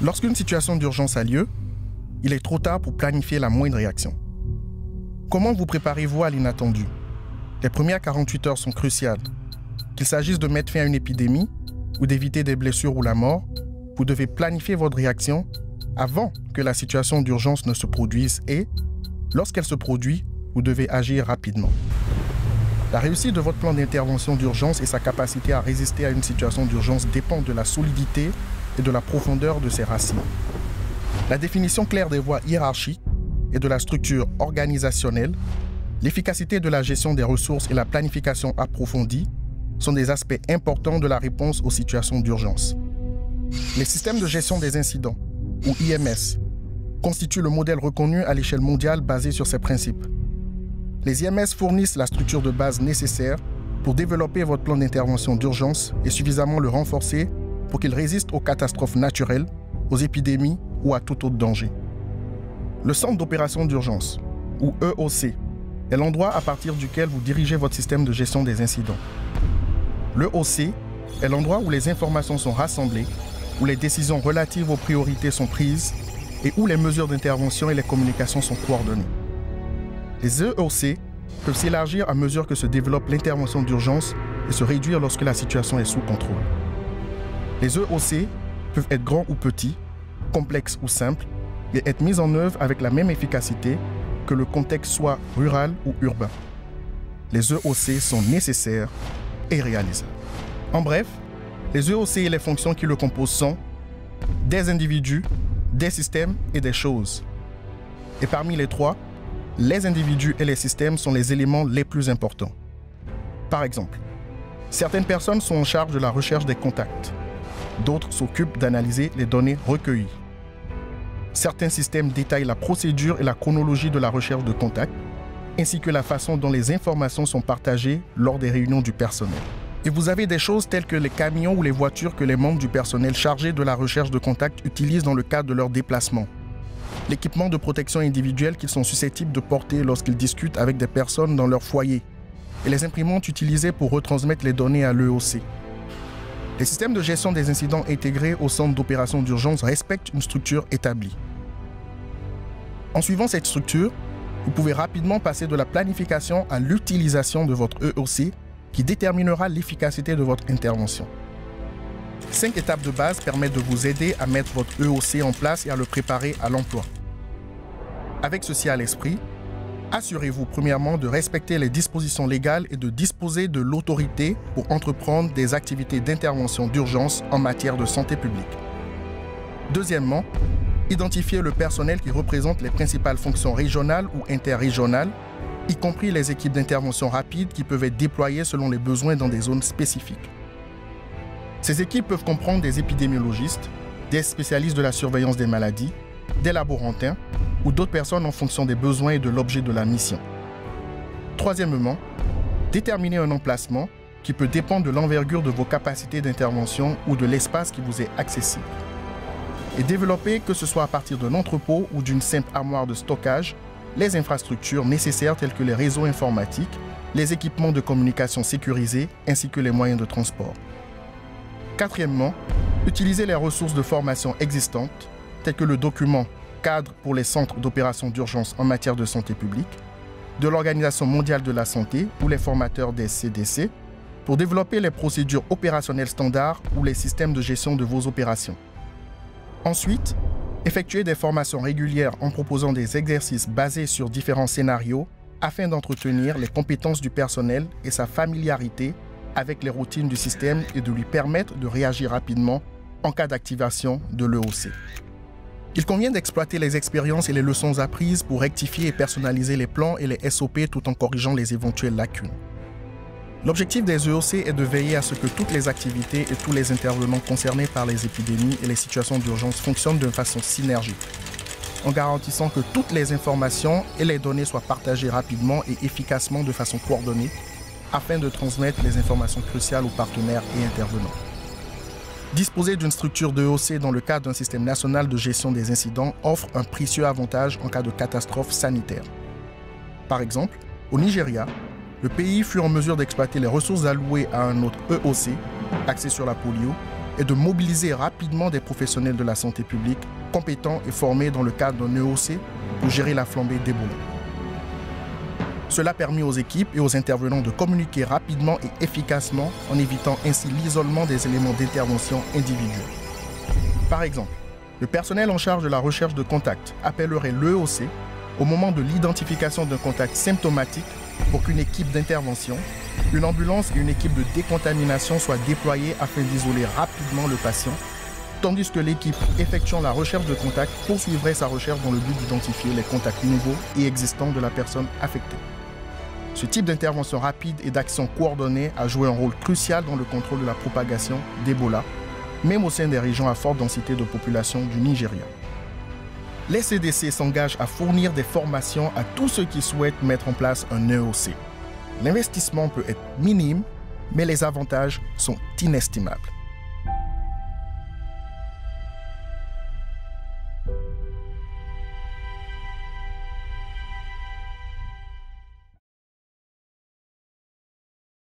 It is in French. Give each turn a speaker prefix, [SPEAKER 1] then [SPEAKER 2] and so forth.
[SPEAKER 1] Lorsqu'une situation d'urgence a lieu, il est trop tard pour planifier la moindre réaction. Comment vous préparez-vous à l'inattendu? Les premières 48 heures sont cruciales. Qu'il s'agisse de mettre fin à une épidémie ou d'éviter des blessures ou la mort, vous devez planifier votre réaction avant que la situation d'urgence ne se produise et, lorsqu'elle se produit, vous devez agir rapidement. La réussite de votre plan d'intervention d'urgence et sa capacité à résister à une situation d'urgence dépend de la solidité et de la profondeur de ses racines. La définition claire des voies hiérarchiques et de la structure organisationnelle, l'efficacité de la gestion des ressources et la planification approfondie sont des aspects importants de la réponse aux situations d'urgence. Les systèmes de gestion des incidents, ou IMS, constituent le modèle reconnu à l'échelle mondiale basé sur ces principes. Les IMS fournissent la structure de base nécessaire pour développer votre plan d'intervention d'urgence et suffisamment le renforcer pour qu'il résiste aux catastrophes naturelles, aux épidémies ou à tout autre danger. Le centre d'opération d'urgence, ou EOC, est l'endroit à partir duquel vous dirigez votre système de gestion des incidents. L'EOC est l'endroit où les informations sont rassemblées, où les décisions relatives aux priorités sont prises et où les mesures d'intervention et les communications sont coordonnées. Les EOC peuvent s'élargir à mesure que se développe l'intervention d'urgence et se réduire lorsque la situation est sous contrôle. Les EOC peuvent être grands ou petits, complexes ou simples, et être mis en œuvre avec la même efficacité que le contexte soit rural ou urbain. Les EOC sont nécessaires et réalisables. En bref, les EOC et les fonctions qui le composent sont des individus, des systèmes et des choses. Et parmi les trois, les individus et les systèmes sont les éléments les plus importants. Par exemple, certaines personnes sont en charge de la recherche des contacts. D'autres s'occupent d'analyser les données recueillies. Certains systèmes détaillent la procédure et la chronologie de la recherche de contacts, ainsi que la façon dont les informations sont partagées lors des réunions du personnel. Et vous avez des choses telles que les camions ou les voitures que les membres du personnel chargés de la recherche de contacts utilisent dans le cadre de leurs déplacements. L'équipement de protection individuelle qu'ils sont susceptibles de porter lorsqu'ils discutent avec des personnes dans leur foyer. Et les imprimantes utilisées pour retransmettre les données à l'EOC. Les systèmes de gestion des incidents intégrés au centre d'opération d'urgence respectent une structure établie. En suivant cette structure, vous pouvez rapidement passer de la planification à l'utilisation de votre EOC qui déterminera l'efficacité de votre intervention. 5 étapes de base permettent de vous aider à mettre votre EOC en place et à le préparer à l'emploi. Avec ceci à l'esprit, assurez-vous premièrement de respecter les dispositions légales et de disposer de l'autorité pour entreprendre des activités d'intervention d'urgence en matière de santé publique. Deuxièmement, identifiez le personnel qui représente les principales fonctions régionales ou interrégionales, y compris les équipes d'intervention rapide qui peuvent être déployées selon les besoins dans des zones spécifiques. Ces équipes peuvent comprendre des épidémiologistes, des spécialistes de la surveillance des maladies, des laborantins ou d'autres personnes en fonction des besoins et de l'objet de la mission. Troisièmement, déterminez un emplacement qui peut dépendre de l'envergure de vos capacités d'intervention ou de l'espace qui vous est accessible. Et développez, que ce soit à partir d'un entrepôt ou d'une simple armoire de stockage, les infrastructures nécessaires telles que les réseaux informatiques, les équipements de communication sécurisés ainsi que les moyens de transport. Quatrièmement, utilisez les ressources de formation existantes, telles que le document Cadre pour les centres d'opération d'urgence en matière de santé publique, de l'Organisation mondiale de la santé ou les formateurs des CDC, pour développer les procédures opérationnelles standards ou les systèmes de gestion de vos opérations. Ensuite, effectuez des formations régulières en proposant des exercices basés sur différents scénarios afin d'entretenir les compétences du personnel et sa familiarité avec les routines du système et de lui permettre de réagir rapidement en cas d'activation de l'EOC. Il convient d'exploiter les expériences et les leçons apprises pour rectifier et personnaliser les plans et les SOP tout en corrigeant les éventuelles lacunes. L'objectif des EOC est de veiller à ce que toutes les activités et tous les intervenants concernés par les épidémies et les situations d'urgence fonctionnent de façon synergique, en garantissant que toutes les informations et les données soient partagées rapidement et efficacement de façon coordonnée, afin de transmettre les informations cruciales aux partenaires et intervenants. Disposer d'une structure d'EOC dans le cadre d'un système national de gestion des incidents offre un précieux avantage en cas de catastrophe sanitaire. Par exemple, au Nigeria, le pays fut en mesure d'exploiter les ressources allouées à un autre EOC, axé sur la polio, est de mobiliser rapidement des professionnels de la santé publique compétents et formés dans le cadre d'un EOC pour gérer la flambée d'Ebola. Cela a permis aux équipes et aux intervenants de communiquer rapidement et efficacement en évitant ainsi l'isolement des éléments d'intervention individuels. Par exemple, le personnel en charge de la recherche de contacts appellerait l'EOC au moment de l'identification d'un contact symptomatique pour qu'une équipe d'intervention, une ambulance et une équipe de décontamination soient déployées afin d'isoler rapidement le patient, tandis que l'équipe effectuant la recherche de contact poursuivrait sa recherche dans le but d'identifier les contacts nouveaux et existants de la personne affectée. Ce type d'intervention rapide et d'action coordonnée a joué un rôle crucial dans le contrôle de la propagation d'Ebola, même au sein des régions à forte densité de population du Nigeria. Les CDC s'engagent à fournir des formations à tous ceux qui souhaitent mettre en place un EOC. L'investissement peut être minime, mais les avantages sont inestimables.